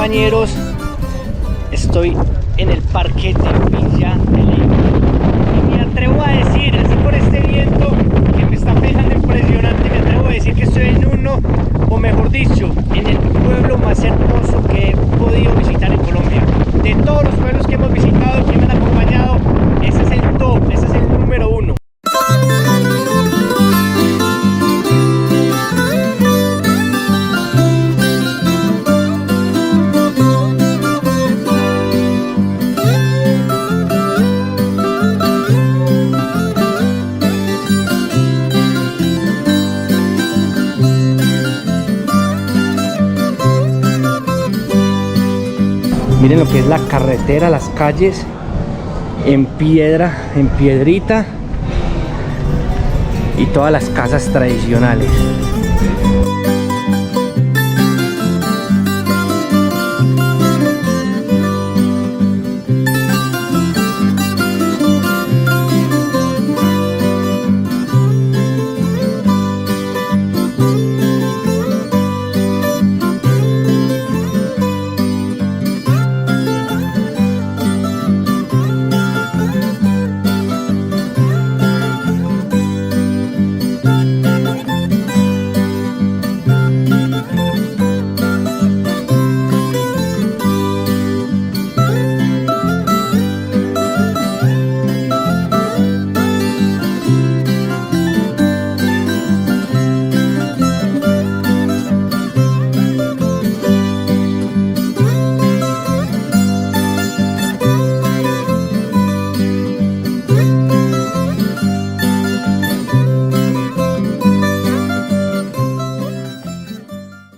compañeros, estoy en el parque de Villa de Leyva y me atrevo a decir, así por este viento que me está pegando impresionante, me atrevo a decir que estoy en uno, o mejor dicho, en el pueblo más hermoso que he podido visitar en Colombia. De todos los pueblos que hemos visitado, que me han acompañado, ese es el top, ese es el número uno. Miren lo que es la carretera, las calles en piedra, en piedrita, y todas las casas tradicionales.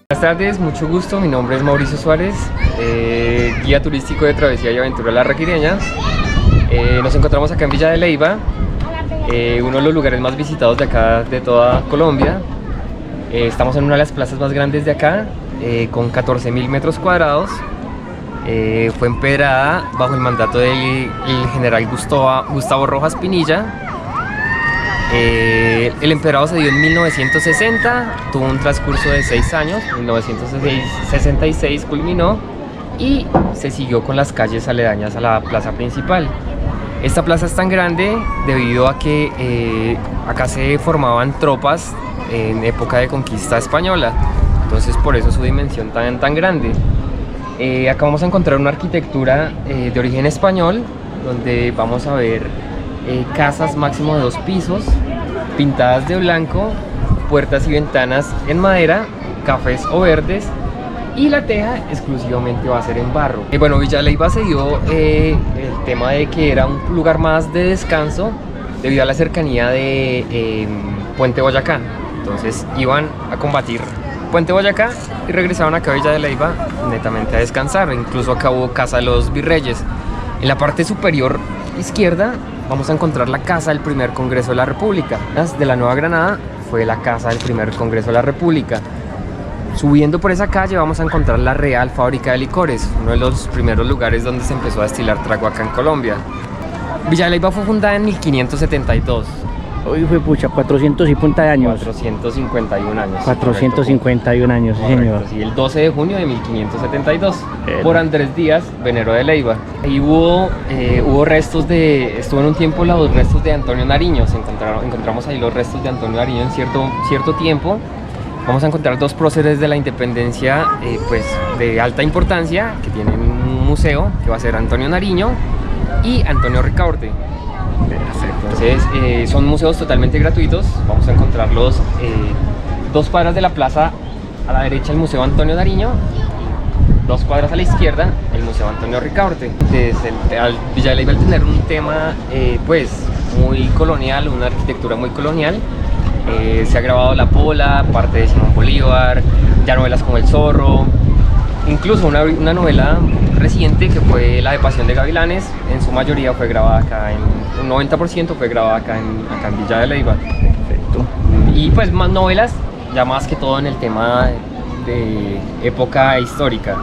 Buenas tardes, mucho gusto, mi nombre es Mauricio Suárez, guía turístico de travesía y aventura larraquireñas. Nos encontramos acá en Villa de Leyva, uno de los lugares más visitados de acá, de toda Colombia. Estamos en una de las plazas más grandes de acá, con 14.000 metros cuadrados. Fue empedrada bajo el mandato del general Gustavo Rojas Pinilla. El empedrado se dio en 1960, tuvo un transcurso de 6 años, en 1966 culminó y se siguió con las calles aledañas a la plaza principal. Esta plaza es tan grande debido a que acá se formaban tropas en época de conquista española, entonces por eso su dimensión tan grande. Acá vamos a encontrar una arquitectura de origen español, donde vamos a ver casas máximo de 2 pisos, pintadas de blanco, puertas y ventanas en madera, cafés o verdes, y la teja exclusivamente va a ser en barro. Bueno, Villa de Leyva se dio el tema de que era un lugar más de descanso debido a la cercanía de Puente Boyacá. Entonces iban a combatir Puente Boyacá y regresaban acá a Villa de Leyva netamente a descansar. Incluso acá hubo casa de los virreyes. En la parte superior izquierda vamos a encontrar la casa del primer Congreso de la República. De la Nueva Granada fue la casa del primer Congreso de la República. Subiendo por esa calle vamos a encontrar la Real Fábrica de Licores, uno de los primeros lugares donde se empezó a destilar trago acá en Colombia. Villa de Leyva fue fundada en 1572. Hoy fue pucha, 400 y punta de años. 451 años. 451 años, sí, señor. Sí, el 12 de junio de 1572, por Andrés Díaz, venero de Leyva. Ahí hubo restos estuvo en un tiempo los restos de Antonio Nariño, encontramos ahí los restos de Antonio Nariño en cierto tiempo. Vamos a encontrar 2 próceres de la independencia, pues de alta importancia, que tienen un museo, que va a ser Antonio Nariño y Antonio Ricaurte. Entonces son museos totalmente gratuitos. Vamos a encontrarlos 2 cuadras de la plaza a la derecha, el Museo Antonio Nariño, 2 cuadras a la izquierda el Museo Antonio Ricaurte. Villa de Leyva, al tener un tema pues muy colonial, una arquitectura muy colonial, se ha grabado La Pola, parte de Simón Bolívar, ya novelas como El Zorro, incluso una novela reciente que fue la de Pasión de Gavilanes. En su mayoría fue grabada acá, un 90% fue grabada acá en Villa de Leyva. Perfecto. Y pues más novelas, ya más que todo en el tema de época histórica.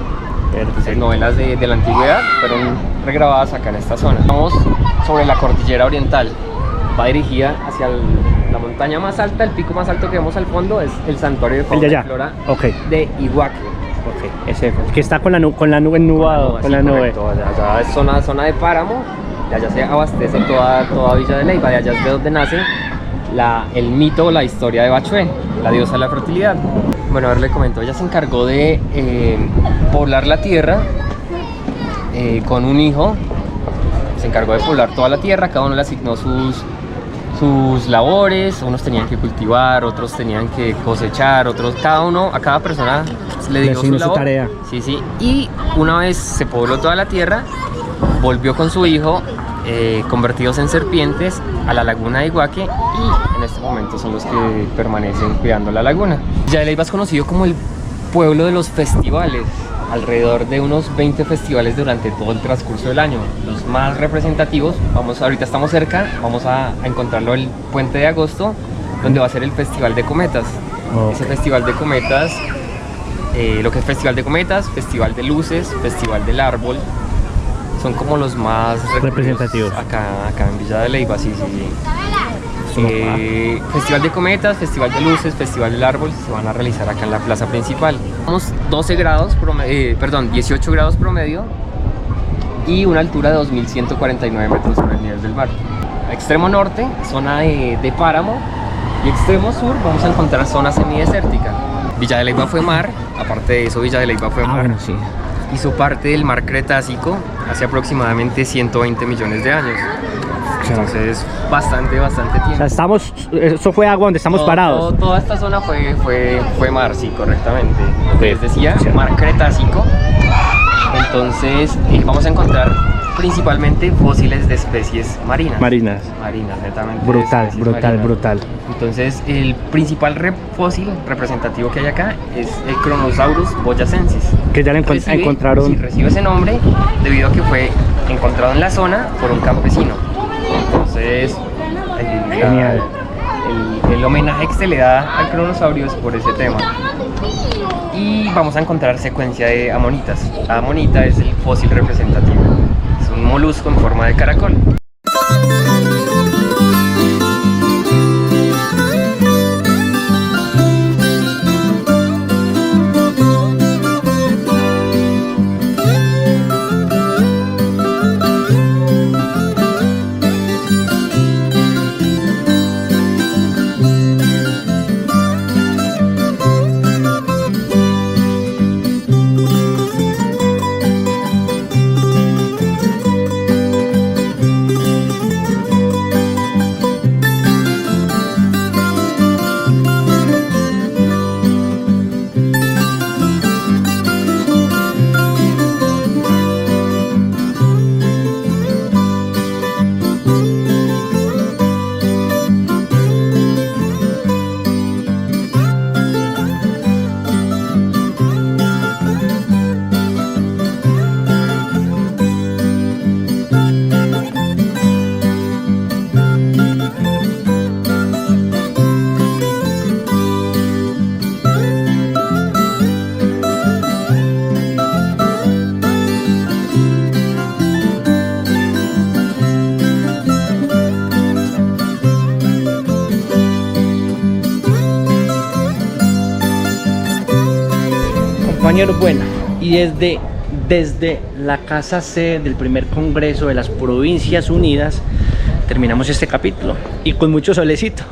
Entonces novelas de la antigüedad fueron regrabadas acá en esta zona. Estamos sobre la cordillera oriental, va dirigida hacia la montaña más alta, el pico más alto que vemos al fondo es el santuario de fauna y flora de Iguaque. Ok, ese, el que está con la nube ennubado, con Sí, la nube. correcto. Allá es zona de páramo, de allá se abastece toda Villa de Leyva, de allá es de donde nace el mito o la historia de Bachué, la diosa de la fertilidad. Bueno, a ver, le comento, ella se encargó de poblar la tierra con un hijo, se encargó de poblar toda la tierra, cada uno le asignó sus labores, unos tenían que cultivar, otros tenían que cosechar, a cada persona le dio su labor. tarea. Sí, sí, y una vez se pobló toda la tierra, volvió con su hijo, convertidos en serpientes, a la laguna de Iguaque, y en este momento son los que permanecen cuidando la laguna. Villa de Leyva es conocido como el pueblo de los festivales, alrededor de unos 20 festivales durante todo el transcurso del año. Los más representativos, ahorita estamos cerca, vamos a encontrarlo el Puente de Agosto, donde va a ser el Festival de Cometas. Okay. Ese Festival de Cometas, lo que es Festival de Cometas, Festival de Luces, Festival del Árbol, son como los más representativos acá en Villa de Leyva, sí. Festival de Cometas, Festival de Luces, Festival del Árbol se van a realizar acá en la plaza principal. Tenemos 18 grados promedio y una altura de 2.149 metros sobre el nivel del mar. Extremo norte, zona de páramo, y extremo sur vamos a encontrar zona semidesértica. Villa de Leyva fue mar, aparte de eso Villa de Leyva fue mar. Bueno, sí. Hizo parte del mar Cretácico hace aproximadamente 120 millones de años. Entonces, bastante tiempo. O sea, eso fue agua donde estamos parados. Toda esta zona fue mar, sí, correctamente. Les decía, Sí. mar Cretácico. Entonces, vamos a encontrar principalmente fósiles de especies marinas. Marinas. Marinas, netamente. Brutal, especies brutal, marinas. brutal. Entonces, el principal fósil representativo que hay acá es el Kronosaurus boyacensis. Que ya le encontraron. Sí, recibe ese nombre debido a que fue encontrado en la zona por un campesino. Entonces, Genial. el homenaje que se le da al cronosaurio es por ese tema. Y vamos a encontrar secuencia de amonitas. La amonita es el fósil representativo. Es un molusco en forma de caracol. Compañeros, bueno, y desde la casa C del primer congreso de las Provincias Unidas terminamos este capítulo y con mucho solecito.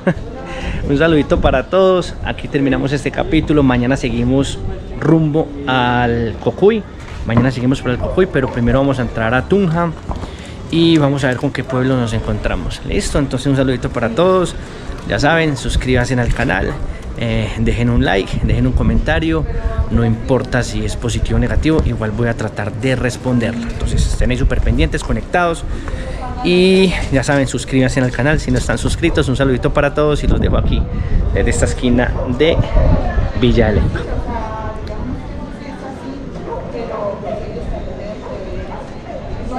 Un saludito para todos. Aquí terminamos este capítulo. Mañana seguimos rumbo al Cocuy. Mañana seguimos por el Cocuy, pero primero vamos a entrar a Tunja y vamos a ver con qué pueblo nos encontramos. Listo, entonces un saludito para todos. Ya saben, suscríbanse al canal. Dejen un like, dejen un comentario, no importa si es positivo o negativo, igual voy a tratar de responderlo. Entonces estén ahí súper pendientes, conectados, y ya saben, suscríbanse al canal si no están suscritos. Un saludito para todos y los dejo aquí desde esta esquina de Villa de Leyva.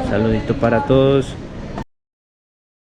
Saludito para todos.